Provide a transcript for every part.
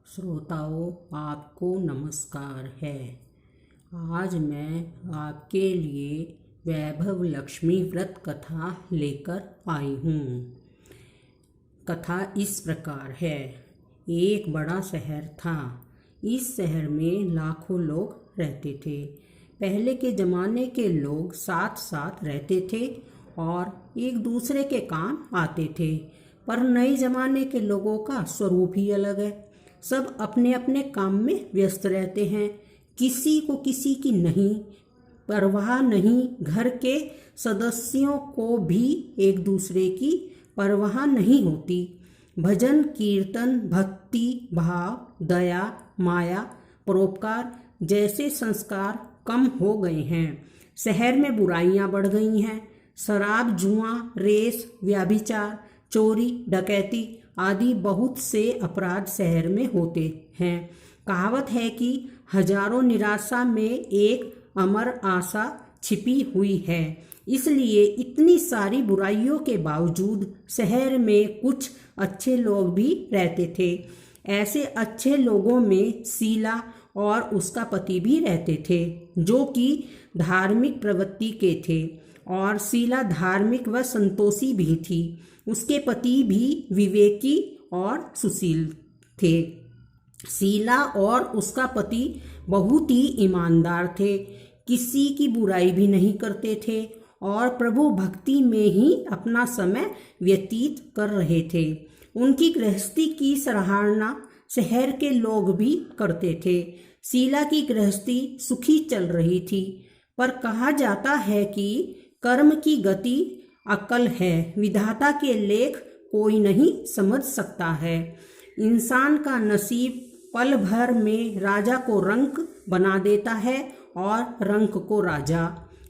श्रोताओं, आपको नमस्कार है। आज मैं आपके लिए वैभव लक्ष्मी व्रत कथा लेकर आई हूँ। कथा इस प्रकार है। एक बड़ा शहर था। इस शहर में लाखों लोग रहते थे। पहले के ज़माने के लोग साथ साथ रहते थे और एक दूसरे के काम आते थे। पर नए ज़माने के लोगों का स्वरूप ही अलग है। सब अपने अपने काम में व्यस्त रहते हैं। किसी को किसी की नहीं परवाह नहीं। घर के सदस्यों को भी एक दूसरे की परवाह नहीं होती। भजन कीर्तन, भक्ति भाव, दया, माया, परोपकार जैसे संस्कार कम हो गए हैं। शहर में बुराइयां बढ़ गई हैं। शराब, जुआ, रेस, व्यभिचार, चोरी, डकैती आदि बहुत से अपराध शहर में होते हैं। कहावत है कि हजारों निराशा में एक अमर आशा छिपी हुई है। इसलिए इतनी सारी बुराइयों के बावजूद शहर में कुछ अच्छे लोग भी रहते थे। ऐसे अच्छे लोगों में शीला और उसका पति भी रहते थे, जो कि धार्मिक प्रवृत्ति के थे। और शीला धार्मिक व संतोषी भी थी। उसके पति भी विवेकी और सुशील थे। शीला और उसका पति बहुत ही ईमानदार थे। किसी की बुराई भी नहीं करते थे और प्रभु भक्ति में ही अपना समय व्यतीत कर रहे थे। उनकी गृहस्थी की सराहना शहर के लोग भी करते थे। शीला की गृहस्थी सुखी चल रही थी। पर कहा जाता है कि कर्म की गति अकल है, विधाता के लेख कोई नहीं समझ सकता है। इंसान का नसीब पल भर में राजा को रंक बना देता है और रंक को राजा।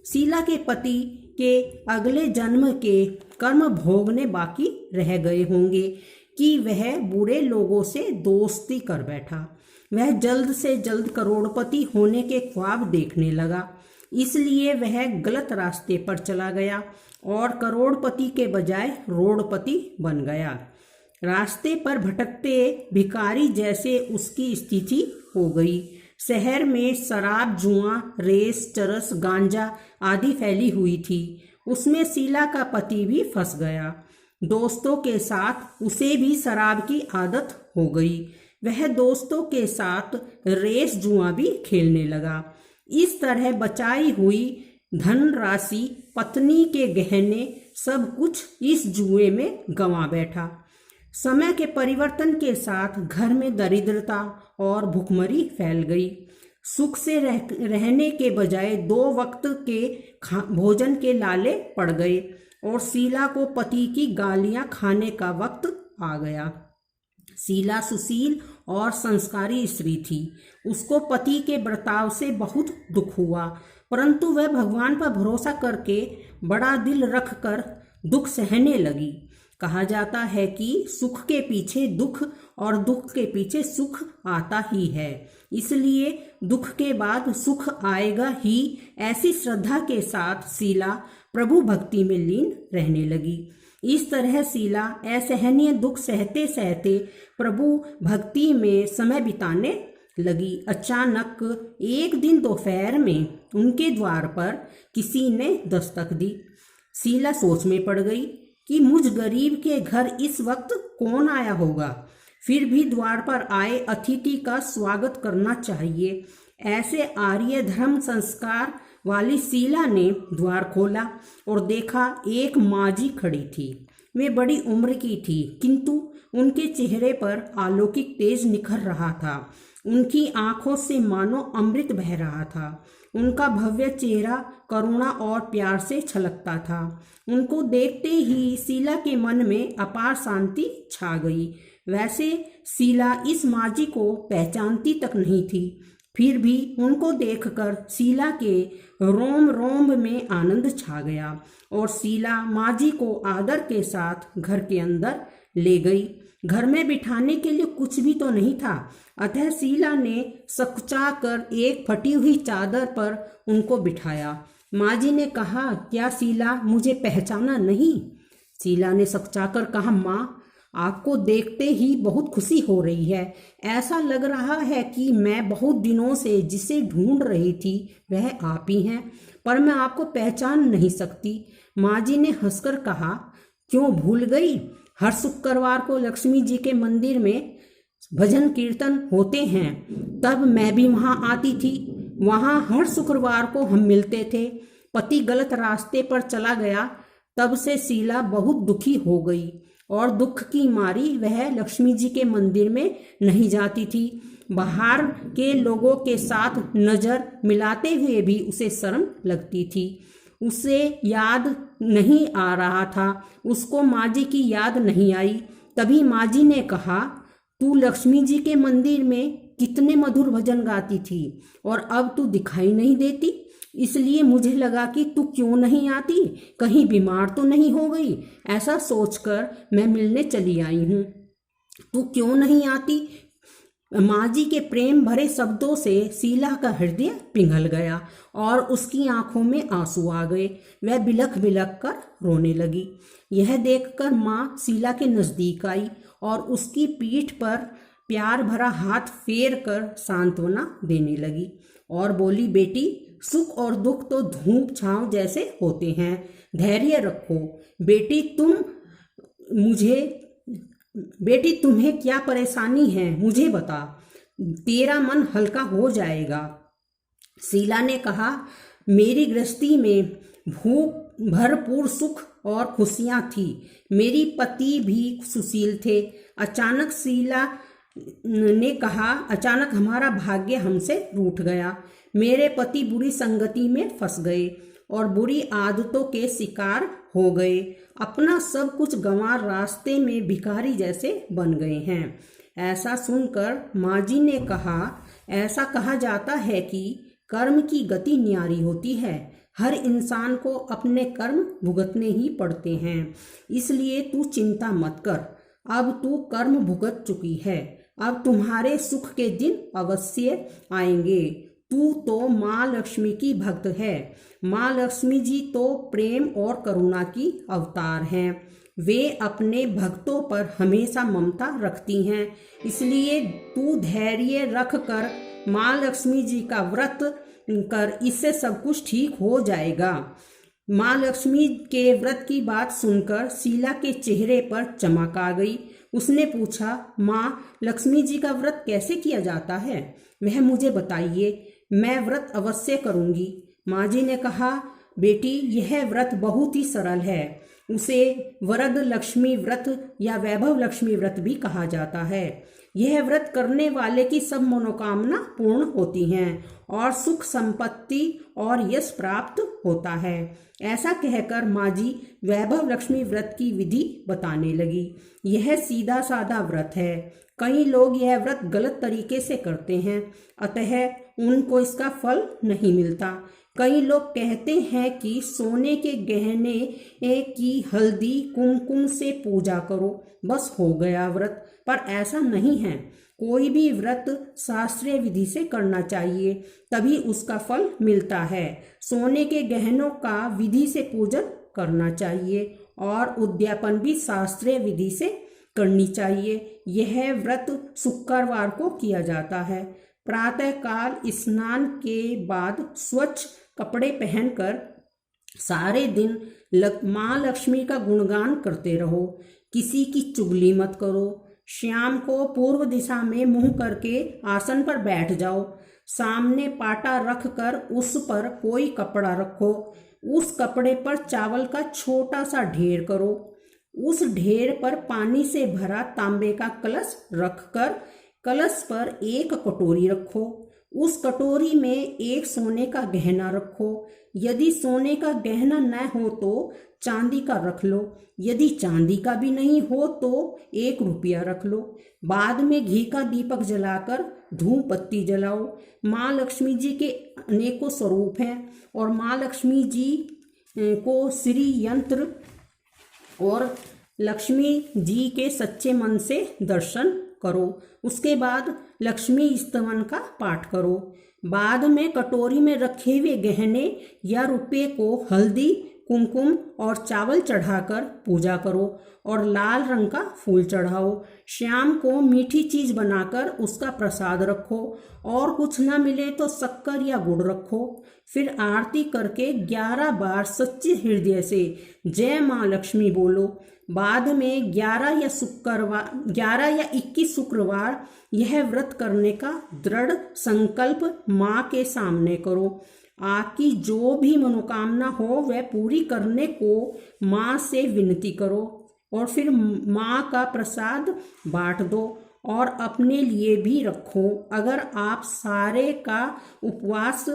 शीला के पति के अगले जन्म के कर्म भोगने बाकी रह गए होंगे कि वह बुरे लोगों से दोस्ती कर बैठा। वह जल्द से जल्द करोड़पति होने के ख्वाब देखने लगा। इसलिए वह गलत रास्ते पर चला गया और करोड़पति के बजाय रोड़पति बन गया। रास्ते पर भटकते भिखारी जैसे उसकी स्थिति हो गई। शहर में शराब, जुआ, रेस, चरस, गांजा आदि फैली हुई थी। उसमें शीला का पति भी फंस गया। दोस्तों के साथ उसे भी शराब की आदत हो गई। वह दोस्तों के साथ रेस, जुआ भी खेलने लगा। इस तरह बचाई हुई धनराशि, पत्नी के गहने, सब कुछ इस जुए में गंवा बैठा। समय के परिवर्तन के साथ घर में दरिद्रता और भुखमरी फैल गई। सुख से रहने के बजाय 2 वक्त के भोजन के लाले पड़ गए और शीला को पति की गालियां खाने का वक्त आ गया। शीला सुशील और संस्कारी स्त्री थी। उसको पति के बर्ताव से बहुत दुख हुआ, परंतु वह भगवान पर भरोसा करके बड़ा दिल रखकर दुख सहने लगी। कहा जाता है कि सुख के पीछे दुख और दुख के पीछे सुख आता ही है। इसलिए दुख के बाद सुख आएगा ही। ऐसी श्रद्धा के साथ शीला प्रभु भक्ति में लीन रहने लगी। इस तरह शीला असहनीय दुख सहते सहते प्रभु भक्ति में समय बिताने लगी। अचानक एक दिन दोपहर में उनके द्वार पर किसी ने दस्तक दी। शीला सोच में पड़ गई कि मुझ गरीब के घर इस वक्त कौन आया होगा। फिर भी द्वार पर आए अतिथि का स्वागत करना चाहिए। ऐसे आर्य धर्म संस्कार वाली शीला ने द्वार खोला और देखा एक माजी खड़ी थी। वे बड़ी उम्र की थी, किंतु उनके चेहरे पर अलौकिक तेज निखर रहा था। उनकी आंखों से मानो अमृत बह रहा था। उनका भव्य चेहरा करुणा और प्यार से छलकता था। उनको देखते ही शीला के मन में अपार शांति छा गई। वैसे शीला इस माजी को पहचानती तक नहीं थी, फिर भी उनको देखकर शीला के रोम रोम में आनंद छा गया और शीला माजी को आदर के साथ घर के अंदर ले गई। घर में बिठाने के लिए कुछ भी तो नहीं था, अतः शीला ने सकचाकर एक फटी हुई चादर पर उनको बिठाया। माजी ने कहा, क्या शीला मुझे पहचाना नहीं? शीला ने सकचाकर कहा, माँ आपको देखते ही बहुत खुशी हो रही है। ऐसा लग रहा है कि मैं बहुत दिनों से जिसे ढूंढ रही थी वह आप ही हैं, पर मैं आपको पहचान नहीं सकती। माँ जी ने हंसकर कहा, क्यों भूल गई? हर शुक्रवार को लक्ष्मी जी के मंदिर में भजन कीर्तन होते हैं, तब मैं भी वहां आती थी। वहां हर शुक्रवार को हम मिलते थे। पति गलत रास्ते पर चला गया, तब से शीला बहुत दुखी हो गई और दुख की मारी वह लक्ष्मी जी के मंदिर में नहीं जाती थी। बाहर के लोगों के साथ नजर मिलाते हुए भी उसे शर्म लगती थी। उसे याद नहीं आ रहा था, उसको माँ जी की याद नहीं आई। तभी माँ जी ने कहा, तू लक्ष्मी जी के मंदिर में कितने मधुर भजन गाती थी और अब तू दिखाई नहीं देती, इसलिए मुझे लगा कि तू क्यों नहीं आती, कहीं बीमार तो नहीं हो गई। ऐसा सोचकर मैं मिलने चली आई हूँ। तू क्यों नहीं आती? माँ जी के प्रेम भरे शब्दों से शीला का हृदय पिघल गया और उसकी आंखों में आंसू आ गए। वह बिलख बिलख कर रोने लगी। यह देखकर माँ शीला के नजदीक आई और उसकी पीठ पर प्यार भरा हाथ फेर कर सांत्वना देने लगी और बोली, बेटी, सुख और दुख तो धूप छांव जैसे होते हैं, धैर्य रखो। बेटी तुम्हें क्या परेशानी है, मुझे बता, तेरा मन हल्का हो जाएगा। शीला ने कहा, मेरी गृहस्थी में भरपूर सुख और खुशियां थी। मेरी पति भी सुशील थे। अचानक शीला ने कहा, अचानक हमारा भाग्य हमसे रूठ गया। मेरे पति बुरी संगति में फंस गए और बुरी आदतों के शिकार हो गए। अपना सब कुछ गंवा रास्ते में भिखारी जैसे बन गए हैं। ऐसा सुनकर माँ जी ने कहा, ऐसा कहा जाता है कि कर्म की गति न्यारी होती है। हर इंसान को अपने कर्म भुगतने ही पड़ते हैं, इसलिए तू चिंता मत कर। अब तू कर्म भुगत चुकी है, अब तुम्हारे सुख के दिन अवश्य आएंगे। तू तो माँ लक्ष्मी की भक्त है। माँ लक्ष्मी जी तो प्रेम और करुणा की अवतार हैं। वे अपने भक्तों पर हमेशा ममता रखती हैं, इसलिए तू धैर्य रख कर माँ लक्ष्मी जी का व्रत कर, इससे सब कुछ ठीक हो जाएगा। माँ लक्ष्मी के व्रत की बात सुनकर शीला के चेहरे पर चमक आ गई। उसने पूछा, माँ लक्ष्मी जी का व्रत कैसे किया जाता है, वह मुझे बताइए, मैं व्रत अवश्य करूंगी। माँ जी ने कहा, बेटी, यह व्रत बहुत ही सरल है। उसे वरद लक्ष्मी व्रत या वैभव लक्ष्मी व्रत भी कहा जाता है। यह व्रत करने वाले की सब मनोकामना पूर्ण होती हैं और सुख संपत्ति और यश प्राप्त होता है। ऐसा कहकर माँ जी वैभव लक्ष्मी व्रत की विधि बताने लगी। यह सीधा साधा व्रत है। कई लोग यह व्रत गलत तरीके से करते हैं, अतः उनको इसका फल नहीं मिलता। कई लोग कहते हैं कि सोने के गहने की हल्दी कुमकुम से पूजा करो, बस हो गया व्रत, पर ऐसा नहीं है। कोई भी व्रत शास्त्रीय विधि से करना चाहिए, तभी उसका फल मिलता है। सोने के गहनों का विधि से पूजन करना चाहिए और उद्यापन भी शास्त्रीय विधि से करनी चाहिए। यह व्रत शुक्रवार को किया जाता है। प्रातःकाल स्नान के बाद स्वच्छ कपड़े पहनकर सारे दिन माँ लक्ष्मी का गुणगान करते रहो। किसी की चुगली मत करो। शाम को पूर्व दिशा में मुंह करके आसन पर बैठ जाओ। सामने पाटा रख कर उस पर कोई कपड़ा रखो। उस कपड़े पर चावल का छोटा सा ढेर करो। उस ढेर पर पानी से भरा तांबे का कलश रखकर कलश पर एक कटोरी रखो। उस कटोरी में एक सोने का गहना रखो। यदि सोने का गहना न हो तो चांदी का रख लो। यदि चांदी का भी नहीं हो तो 1 रुपया रख लो। बाद में घी का दीपक जलाकर धूप बत्ती जलाओ। माँ लक्ष्मी जी के अनेकों स्वरूप हैं और माँ लक्ष्मी जी को श्री यंत्र और लक्ष्मी जी के सच्चे मन से दर्शन करो। उसके बाद लक्ष्मी स्तवन का पाठ करो। बाद में कटोरी में रखे हुए गहने या रुपये को हल्दी कुमकुम और चावल चढ़ाकर पूजा करो और लाल रंग का फूल चढ़ाओ। शाम को मीठी चीज बनाकर उसका प्रसाद रखो और कुछ ना मिले तो शक्कर या गुड़ रखो। फिर आरती करके 11 बार सच्चे हृदय से जय माँ लक्ष्मी बोलो। बाद में 11 या 21 शुक्रवार यह व्रत करने का दृढ़ संकल्प माँ के सामने करो। आपकी जो भी मनोकामना हो वह पूरी करने को माँ से विनती करो और फिर माँ का प्रसाद बांट दो और अपने लिए भी रखो। अगर आप सारे का उपवास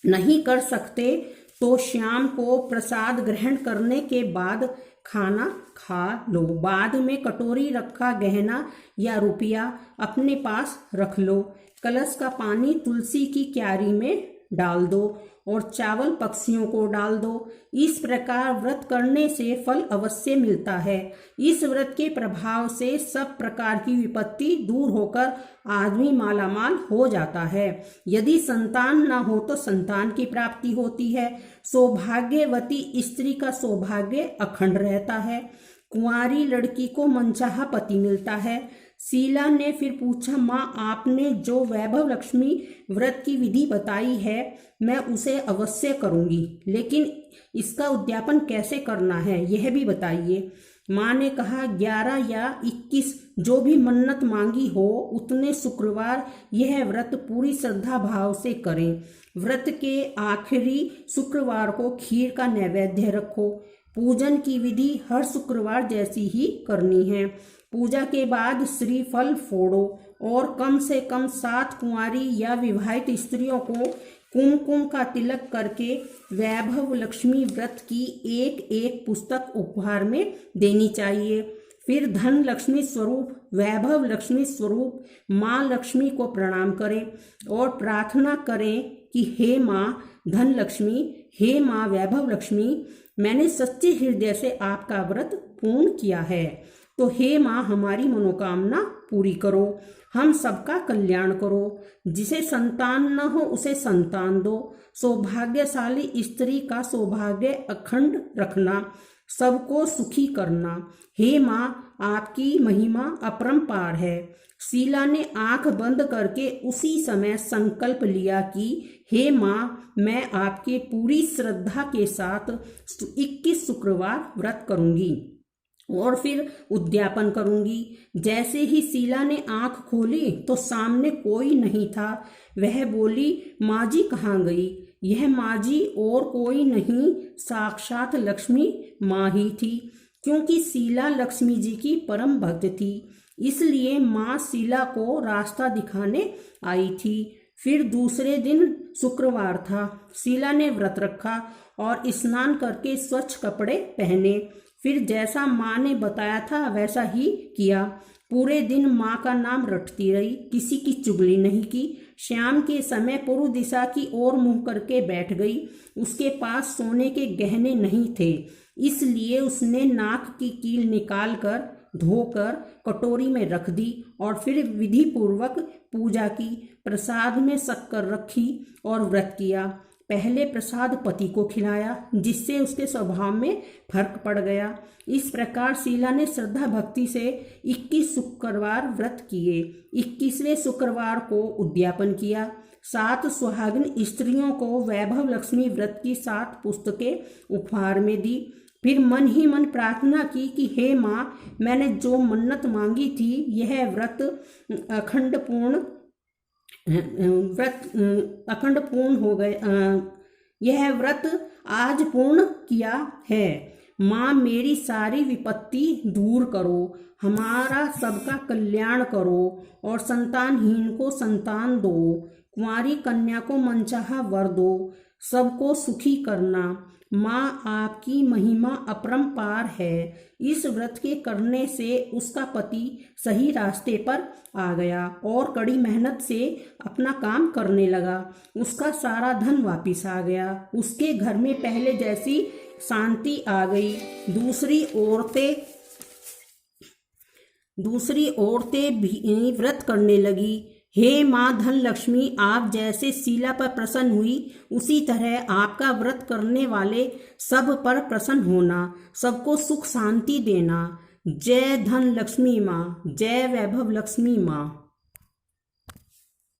नहीं कर सकते तो शाम को प्रसाद ग्रहण करने के बाद खाना खा लो। बाद में कटोरी रखा गहना या रुपया अपने पास रख लो। कलश का पानी तुलसी की क्यारी में डाल दो और चावल पक्षियों को डाल दो। इस प्रकार व्रत करने से फल अवश्य मिलता है। इस व्रत के प्रभाव से सब प्रकार की विपत्ति दूर होकर आदमी मालामाल हो जाता है। यदि संतान न हो तो संतान की प्राप्ति होती है। सौभाग्यवती स्त्री का सौभाग्य अखंड रहता है। कुंवारी लड़की को मनचाहा पति मिलता है। शीला ने फिर पूछा, माँ आपने जो वैभव लक्ष्मी व्रत की विधि बताई है मैं उसे अवश्य करूंगी, लेकिन इसका उद्यापन कैसे करना है यह भी बताइए। माँ ने कहा 11 या 21 जो भी मन्नत मांगी हो उतने शुक्रवार यह व्रत पूरी श्रद्धा भाव से करें। व्रत के आखिरी शुक्रवार को खीर का नैवेद्य रखो। पूजन की विधि हर शुक्रवार जैसी ही करनी है। पूजा के बाद श्रीफल फोड़ो और कम से कम 7 कुंवारी या विवाहित स्त्रियों को कुमकुम का तिलक करके वैभव लक्ष्मी व्रत की एक पुस्तक उपहार में देनी चाहिए। फिर धन लक्ष्मी स्वरूप वैभव लक्ष्मी स्वरूप माँ लक्ष्मी को प्रणाम करें और प्रार्थना करें कि हे माँ धन लक्ष्मी, हे माँ वैभव लक्ष्मी, मैंने सच्चे हृदय से आपका व्रत पूर्ण किया है, तो हे माँ हमारी मनोकामना पूरी करो, हम सबका कल्याण करो। जिसे संतान न हो उसे संतान दो। सौभाग्यशाली स्त्री का सौभाग्य अखंड रखना, सबको सुखी करना। हे माँ आपकी महिमा अपरंपार है। शीला ने आंख बंद करके उसी समय संकल्प लिया कि हे माँ मैं आपके पूरी श्रद्धा के साथ 21 शुक्रवार व्रत करूंगी और फिर उद्यापन करूंगी। जैसे ही शीला ने आंख खोली तो सामने कोई नहीं था। वह बोली, माँ जी कहाँ गई? यह माँ जी और कोई नहीं साक्षात लक्ष्मी माँ ही थी। क्योंकि शीला लक्ष्मी जी की परम भक्त थी इसलिए माँ शीला को रास्ता दिखाने आई थी। फिर दूसरे दिन शुक्रवार था। शीला ने व्रत रखा और स्नान करके स्वच्छ कपड़े पहने। फिर जैसा माँ ने बताया था वैसा ही किया। पूरे दिन माँ का नाम रटती रही, किसी की चुगली नहीं की। शाम के समय पूर्व दिशा की ओर मुंह करके बैठ गई। उसके पास सोने के गहने नहीं थे, इसलिए उसने नाक की कील निकालकर धोकर कटोरी में रख दी और फिर विधि पूर्वक पूजा की। प्रसाद में शक्कर रखी और व्रत किया। पहले प्रसाद पति को खिलाया जिससे उसके स्वभाव में फर्क पड़ गया। इस प्रकार शीला ने श्रद्धा भक्ति से 21 शुक्रवार व्रत किए। 21वें शुक्रवार को उद्यापन किया। 7 सुहागिन स्त्रियों को वैभव लक्ष्मी व्रत की 7 पुस्तकें उपहार में दी। फिर मन ही मन प्रार्थना की कि हे माँ मैंने जो मन्नत मांगी थी यह व्रत अखंड पूर्ण हो गए। यह व्रत आज पूर्ण किया है। माँ मेरी सारी विपत्ति दूर करो, हमारा सबका कल्याण करो और संतानहीन को संतान दो, कुंवारी कन्या को मनचाहा वर दो, सबको सुखी करना। माँ आपकी महिमा अपरंपार है। इस व्रत के करने से उसका पति सही रास्ते पर आ गया और कड़ी मेहनत से अपना काम करने लगा। उसका सारा धन वापिस आ गया। उसके घर में पहले जैसी शांति आ गई। दूसरी औरतें भी व्रत करने लगी। हे माँ धन लक्ष्मी, आप जैसे शीला पर प्रसन्न हुई उसी तरह आपका व्रत करने वाले सब पर प्रसन्न होना, सबको सुख शांति देना। जय धन लक्ष्मी माँ, जय वैभव लक्ष्मी माँ।